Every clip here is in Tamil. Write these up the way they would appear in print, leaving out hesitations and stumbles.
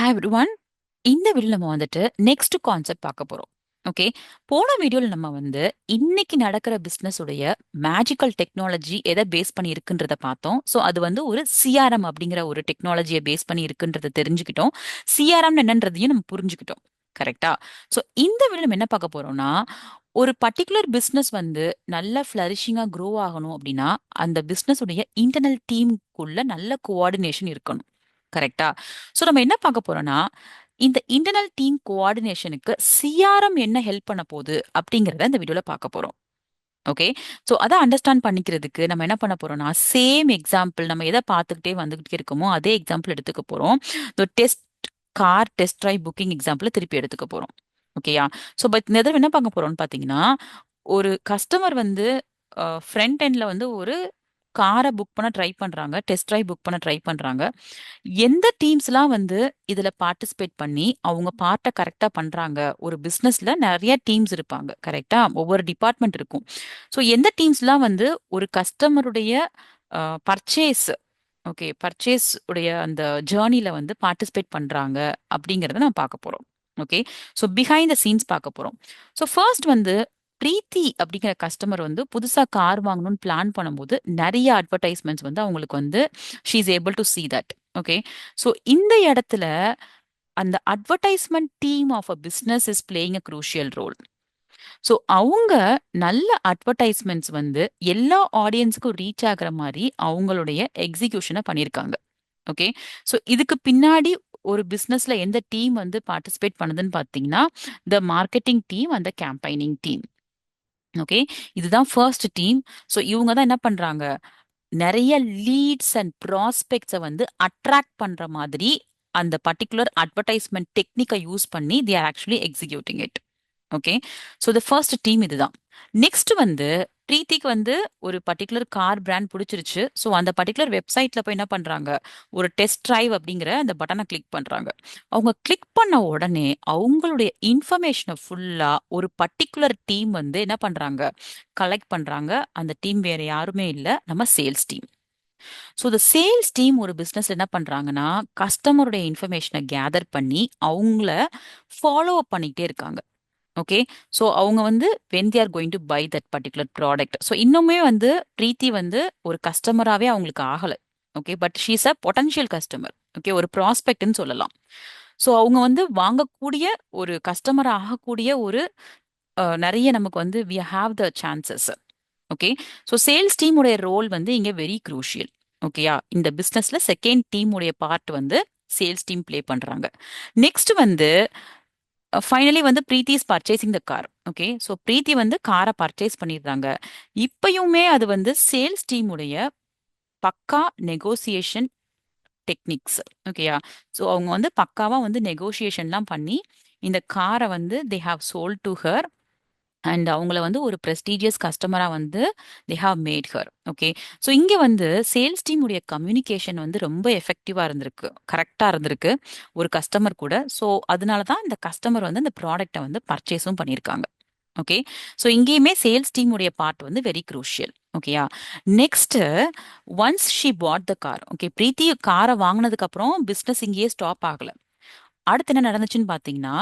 Hi everyone. இந்த வீடியோல நம்ம வந்துட்டு நெக்ஸ்ட் கான்செப்ட் பார்க்க போறோம். ஓகே. போன வீடியோல நம்ம வந்து இன்னைக்கு நடக்கிற பிசினஸ் உடைய மேஜிக்கல் டெக்னாலஜி எதை பேஸ் பண்ணி இருக்குன்றத பார்த்தோம். ஸோ அது வந்து ஒரு சிஆர்எம் அப்படிங்கிற ஒரு டெக்னாலஜியை பேஸ் பண்ணி இருக்குன்றத தெரிஞ்சுக்கிட்டோம். சிஆர்எம் என்னன்றதையும் நம்ம புரிஞ்சுக்கிட்டோம். கரெக்டா? ஸோ இந்த வீடியோ நம்ம என்ன பார்க்க போறோம்னா, ஒரு பர்டிகுலர் பிசினஸ் வந்து நல்ல ஃபிளரிஷிங்கா க்ரோ ஆகணும் அப்படின்னா அந்த பிசினஸ் உடைய இன்டர்னல் டீமுக்குள்ள நல்ல கோஆர்டினேஷன் இருக்கணும். கரெக்டா? சோ நம்ம என்ன பார்க்க போறோம்னா, இந்த இன்டர்னல் டீம் கோஆர்டினேஷனுக்கு சிஆர்எம் என்ன ஹெல்ப் பண்ண போகுது அப்படிங்கறத இந்த வீடியோல பார்க்க போறோம். ஓகே. சோ அத அண்டர்ஸ்டாண்ட் பண்ணிக்கிறதுக்கு நம்ம என்ன பண்ண போறோம்னா, சேம் எக்ஸாம்பிள் நம்ம எதை பார்த்துக்கிட்டே வந்துகிட்டே இருக்கோமோ அதே எக்ஸாம்பிள் எடுத்துக்க போறோம். Test car test drive booking example திருப்பி எடுத்துக்க போறோம். ஓகேயா? சோ பட் இந்த தடவை என்ன பார்க்க போறோம்னு பாத்தீங்கன்னா, ஒரு கஸ்டமர் வந்து ஃப்ரண்ட் எண்ட்ல வந்து ஒரு காரை புக் பண்ண ட்ரை பண்றாங்க. டெஸ்ட் டிரைவ் புக் பண்ண ட்ரை பண்றாங்க. எந்த டீம்ஸ்லாம் வந்து இதுல பார்ட்டிசிபேட் பண்ணி அவங்க பார்ட்ட கரெக்டா பண்றாங்க. ஒரு பிசினஸ்ல நிறைய டீம்ஸ் இருப்பாங்க. கரெக்டா? ஒவ்வொரு டிபார்ட்மெண்ட் இருக்கும். ஸோ எந்த டீம்ஸ்லாம் வந்து ஒரு கஸ்டமருடைய பர்ச்சேஸ், ஓகே, பர்ச்சேஸ் உடைய அந்த ஜேர்னில வந்து பார்ட்டிசிபேட் பண்றாங்க அப்படிங்கறத நம்ம பார்க்க போறோம். Okay. So behind the scenes பார்க்க போறோம். ஸோ ஃபர்ஸ்ட் வந்து பிரீத்தி அப்படிங்கிற கஸ்டமர் வந்து புதுசா கார் வாங்கணும்னு பிளான் பண்ணும்போது நிறைய அட்வர்டைஸ்மெண்ட்ஸ் வந்து அவங்களுக்கு வந்து she is able to see that. Okay. So இந்த இடத்துல அந்த advertisement team of a business is playing a crucial role. ஸோ அவங்க நல்ல அட்வர்டைஸ்மெண்ட்ஸ் வந்து எல்லா ஆடியன்ஸுக்கும் ரீச் ஆகுற மாதிரி அவங்களுடைய எக்ஸிகியூஷனை பண்ணியிருக்காங்க. ஓகே. ஸோ இதுக்கு பின்னாடி ஒரு பிசினஸ்ல எந்த டீம் வந்து பார்ட்டிசிபேட் பண்ணுதுன்னு பார்த்தீங்கன்னா, த மார்க்கெட்டிங் டீம் அந்த கேம்பெயினிங் டீம். ஓகே. இதுதான் ஃபர்ஸ்ட் டீம். ஸோ இவங்க தான் என்ன பண்றாங்க, நிறைய லீட்ஸ் அண்ட் ப்ராஸ்பெக்ட்ஸை வந்து அட்ராக்ட் பண்ற மாதிரி அந்த பர்டிகுலர் அட்வர்டைஸ்மெண்ட் டெக்னிக்கை யூஸ் பண்ணி they are actually executing it. Okay. So the first team இதுதான். நெக்ஸ்ட் வந்து பிரீத்திக்கு வந்து ஒரு பர்டிகுலர் கார் பிராண்ட் பிடிச்சிருச்சு. ஸோ அந்த பர்டிகுலர் வெப்சைட்ல போய் என்ன பண்றாங்க, ஒரு டெஸ்ட் டிரைவ் அப்படிங்கிற அந்த பட்டனை கிளிக் பண்றாங்க. அவங்க கிளிக் பண்ண உடனே அவங்களுடைய இன்ஃபர்மேஷனை ஃபுல்லா ஒரு பர்டிகுலர் டீம் வந்து என்ன பண்றாங்க, கலெக்ட் பண்றாங்க. அந்த டீம் வேற யாருமே இல்ல, நம்ம சேல்ஸ் டீம். ஸோ இந்த சேல்ஸ் டீம் ஒரு பிசினஸ் என்ன பண்றாங்கன்னா, கஸ்டமருடைய இன்ஃபர்மேஷனை கேதர் பண்ணி அவங்கள ஃபாலோ அப் பண்ணிட்டே இருக்காங்க. ஓகே. ஸோ அவங்க வந்து when they are going to buy that particular product. So இன்னுமே வந்து பிரீத்தி வந்து ஒரு கஸ்டமராகவே அவங்களுக்கு ஆகலை. Okay. But she's a potential customer. Okay. ஒரு ப்ராஸ்பெக்ட்னு சொல்லலாம். ஸோ அவங்க வந்து வாங்கக்கூடிய ஒரு கஸ்டமர் ஆகக்கூடிய ஒரு நிறைய நமக்கு வந்து we have the chances. Okay. So sales team உடைய ரோல் வந்து இங்க வெரி க்ரூஷியல். ஓகேயா? இந்த பிசினஸ்ல செகண்ட் டீம் உடைய பார்ட் வந்து சேல்ஸ் டீம் ப்ளே பண்றாங்க. நெக்ஸ்ட் வந்து ஃபைனலி வந்து Preethi is purchasing the car. Okay. So Preethi வந்து காரை பர்ச்சேஸ் பண்ணிடுறாங்க. இப்பயுமே அது வந்து சேல்ஸ் டீம் உடைய பக்கா நெகோசியேஷன் டெக்னிக்ஸ். ஓகேயா? ஸோ அவங்க வந்து பக்காவா வந்து நெகோசியேஷன்லாம் பண்ணி இந்த காரை வந்து they have sold to her and அவங்கள வந்து ஒரு பிரஸ்டீஜியஸ் கஸ்டமரா வந்து they have made her. Okay. So இங்க வந்து சேல்ஸ் டீம் உடைய கம்யூனிகேஷன் வந்து ரொம்ப எஃபெக்டிவா இருந்திருக்கு, கரெக்டா இருந்திருக்கு ஒரு கஸ்டமர் கூட. ஸோ அதனால தான் இந்த கஸ்டமர் வந்து இந்த ப்ராடக்ட்டை வந்து பர்ச்சேஸும் பண்ணியிருக்காங்க. ஓகே. ஸோ இங்கேயுமே சேல்ஸ் டீம் உடைய பார்ட் வந்து வெரி க்ரூஷியல். ஓகேயா? Next, once she bought the car. Okay. Preethi காரை வாங்கினதுக்கு அப்புறம் பிசினஸ் இங்கேயே ஸ்டாப் ஆகல. அடுத்து என்ன நடந்துச்சுன்னு பாத்தீங்கன்னா,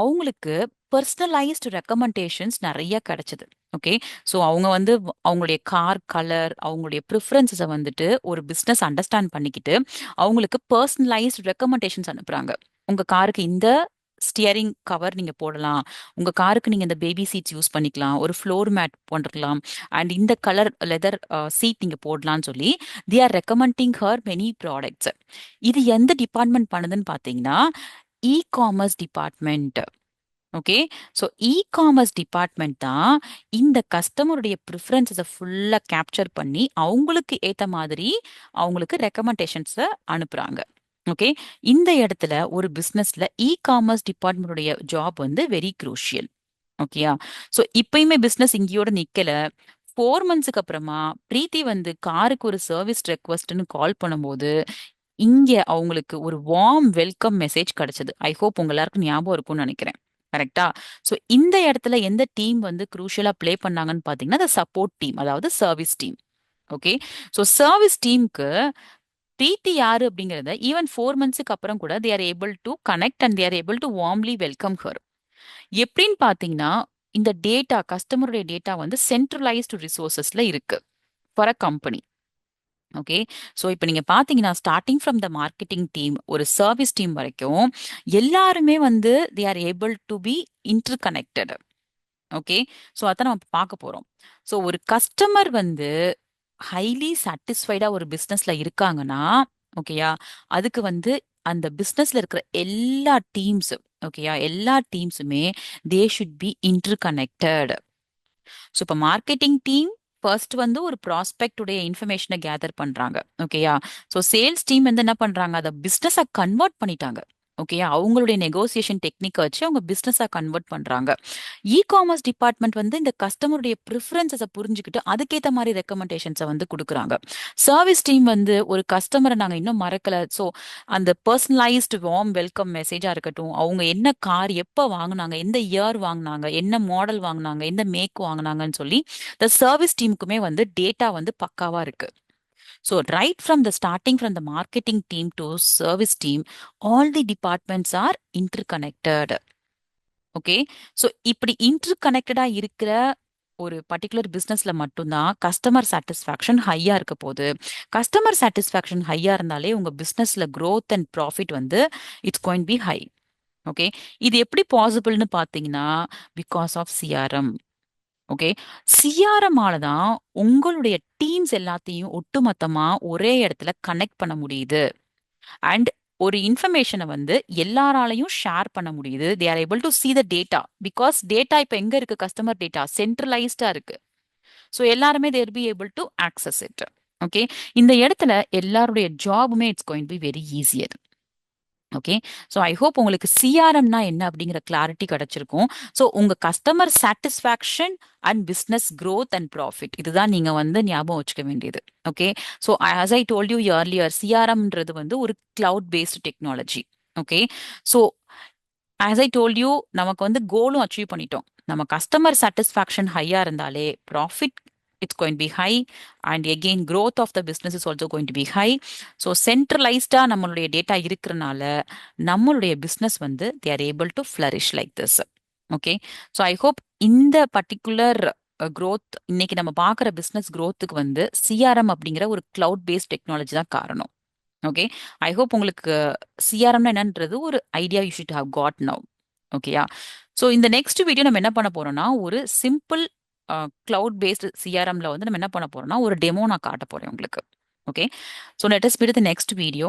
அவங்களுக்கு பர்சனலைஸ்டு ரெக்கமெண்டேஷன்ஸ் நிறைய கிடைச்சது. ஓகே. ஸோ அவங்க வந்து அவங்களுடைய கார் கலர், அவங்களுடைய ப்ரிஃபரன்ஸை வந்துட்டு ஒரு பிஸ்னஸ் அண்டர்ஸ்டாண்ட் பண்ணிக்கிட்டு அவங்களுக்கு பர்சனலைஸ்டு ரெக்கமெண்டேஷன்ஸ் அனுப்புறாங்க. உங்க காருக்கு இந்த ஸ்டியரிங் கவர் நீங்க போடலாம், உங்க காருக்கு நீங்க இந்த பேபி சீட்ஸ் யூஸ் பண்ணிக்கலாம், ஒரு ஃப்ளோர் மேட் போட்டுக்கலாம், அண்ட் இந்த கலர் லெதர் சீட் நீங்க போடலாம்னு சொல்லி they are recommending her many products. இது எந்த டிபார்ட்மெண்ட் பண்ணுதுன்னு பாத்தீங்கன்னா, e commerce department. Okay. So e commerce department தான் இந்த கஸ்டமருடைய ப்ரிஃபரன்ஸை ஃபுல்லா கேப்சர் பண்ணி அவங்களுக்கு ஏத்த மாதிரி அவங்களுக்கு ரெக்கமெண்டேஷன்ஸை அனுப்புறாங்க. ஓகே. இந்த இடத்துல ஒரு பிசினஸ்ல இ காமர்ஸ் டிபார்ட்மெண்டுடைய ஜாப் வந்து வெரி க்ரூஷியல். ஓகேயா? ஸோ இப்பயுமே பிசினஸ் இங்கேயோட நிக்கல. 4 மந்த்ஸ்க்கு அப்புறமா பிரீத்தி வந்து காருக்கு ஒரு சர்வீஸ் ரெக்வஸ்ட்னு கால் பண்ணும்போது இங்க அவங்களுக்கு ஒரு வார்ம் வெல்கம் மெசேஜ் கிடைச்சது. ஐ ஹோப் உங்க எல்லாருக்கும் ஞாபகம் இருக்கும்னு நினைக்கிறேன். கரெக்டா? சோ இந்த இடத்துல எந்த டீம் வந்து குரூஷியலா ப்ளே பண்ணாங்கன்னு பாத்தீங்கன்னா, சப்போர்ட் டீம், அதாவது service team. Okay. So service டீமுக்கு பிரீத்தி யாரு அப்படிங்கறத ஈவன் 4 மந்த்ஸ்க்கு அப்புறம் கூட they are able to connect and they are able to warmly welcome her. எப்படின்னு பாத்தீங்கன்னா, இந்த டேட்டா கஸ்டமருடைய டேட்டா வந்து சென்ட்ரலைஸ்டு ரிசோர்சஸ்ல இருக்கு for a company. Okay. So இப்போ நீங்க பாத்தீங்கன்னா starting from the marketing team ஒரு சர்வீஸ் டீம் வரைக்கும் எல்லாருமே வந்து they are able to be inter connected. Okay. So அதான் நம்ம பார்க்க போறோம். ஸோ ஒரு கஸ்டமர் வந்து ஹைலி சாட்டிஸ்ஃபைடா ஒரு பிசினஸ்ல இருக்காங்கன்னா, ஓகேயா, அதுக்கு வந்து அந்த பிசினஸ்ல இருக்கிற எல்லா டீம்ஸ், ஓகேயா, எல்லா டீம்ஸுமே they should be interconnected. So இப்போ மார்க்கெட்டிங் டீம் ஃபர்ஸ்ட் வந்து ஒரு ப்ராஸ்பெக்ட் உடைய இன்ஃபர்மேஷனை கேதர் பண்றாங்க. ஓகேயா. ஸோ சேல்ஸ் டீம் வந்து என்ன பண்றாங்க, அதை பிசினஸா கன்வெர்ட் பண்ணிட்டாங்க. ஓகேயா, அவங்களுடைய நெகோசியேஷன் டெக்னிக் வச்சு அவங்க பிசினஸா கன்வெர்ட் பண்றாங்க. இ காமர்ஸ் டிபார்ட்மெண்ட் வந்து இந்த கஸ்டமருடைய ப்ரிஃபரன்ஸை புரிஞ்சுக்கிட்டு அதுக்கேற்ற மாதிரி ரெக்கமெண்டேஷன்ஸை வந்து கொடுக்குறாங்க. சர்வீஸ் டீம் வந்து ஒரு கஸ்டமரை நாங்க இன்னும் மறக்கல, ஸோ அந்த பர்சனலைஸ்டு வார்ம் வெல்கம் மெசேஜா இருக்கட்டும், அவங்க என்ன கார் எப்போ வாங்கினாங்க, எந்த இயர் வாங்கினாங்க, என்ன மாடல் வாங்கினாங்க, எந்த மேக் வாங்கினாங்கன்னு சொல்லி இந்த சர்வீஸ் டீமுக்குமே வந்து டேட்டா வந்து பக்காவா இருக்கு. So right from the starting from the marketing team to service team, all the departments are interconnected. Okay. So இப்படி இன்டர்கனெக்டடா இருக்கிற ஒரு பர்டிகுலர் பிசினஸ்ல மட்டும்தான் கஸ்டமர் சாட்டிஸ்ஃபேக்ஷன் ஹையா இருக்க போகுது. கஸ்டமர் சாட்டிஸ்ஃபேக்ஷன் ஹையா இருந்தாலே உங்க பிசினஸ்ல growth அண்ட் ப்ராஃபிட் வந்து it's going be high. Okay. இது எப்படி பாசிபிள்னு பாத்தீங்கன்னா பிகாஸ் ஆஃப் சிஆர்எம். ஓகே. சிஆர்எம்மால தான் உங்களுடைய டீம்ஸ் எல்லாத்தையும் ஒட்டுமொத்தமா ஒரே இடத்துல கனெக்ட் பண்ண முடியுது. அண்ட் ஒரு இன்ஃபர்மேஷனை வந்து எல்லாராலையும் ஷேர் பண்ண முடியுது. They are able to see the data because data இப்போ எங்க இருக்கு, கஸ்டமர் டேட்டா சென்ட்ரலைஸ்டா இருக்கு. ஸோ எல்லாருமே there be able to access it. Okay. இந்த இடத்துல எல்லாருடைய ஜாபுமே it's going be very easier. Okay. So I hope உங்களுக்கு சிஆர்எம்னா என்ன அப்படிங்கிற கிளாரிட்டி கிடைச்சிருக்கும். ஸோ உங்க customer satisfaction and business growth and profit இதுதான் நீங்க வந்து ஞாபகம் வச்சுக்க வேண்டியது. Okay. So as I told you earlier, சிஆர்எம்ன்றது வந்து ஒரு cloud based technology. Okay. So as I told you, நமக்கு வந்து கோலும் அச்சீவ் பண்ணிட்டோம். நம்ம கஸ்டமர் சாட்டிஸ்ஃபேக்ஷன் ஹையா இருந்தாலே profit it's going be high and again growth of the business is also going to be high. So சென்ட்ரலைஸ்டா நம்மளுடைய டேட்டா இருக்கிறனால நம்மளுடைய பிஸ்னஸ் வந்து they are able to flourish like this. Okay. So I hope இந்த பர்டிகுலர் growth இன்னைக்கு நம்ம பார்க்குற பிஸ்னஸ் growthக்கு வந்து சிஆர்எம் அப்படிங்கிற ஒரு கிளவுட் பேஸ்ட் டெக்னாலஜி தான் காரணம். ஓகே. ஐ ஹோப் உங்களுக்கு சிஆர்எம்னா என்னன்றது ஒரு idea you should have got now. ஓகேயா. ஸோ இந்த நெக்ஸ்ட் வீடியோ நம்ம என்ன பண்ண போறோம்னா ஒரு சிம்பிள் கிளவுட் பேஸ்டு சிஆர்எம்ல வந்து நம்ம என்ன பண்ண போறோம்னா ஒரு டெமோ நான் காட்ட போறேன் உங்களுக்கு. Okay. So let us meet the next video.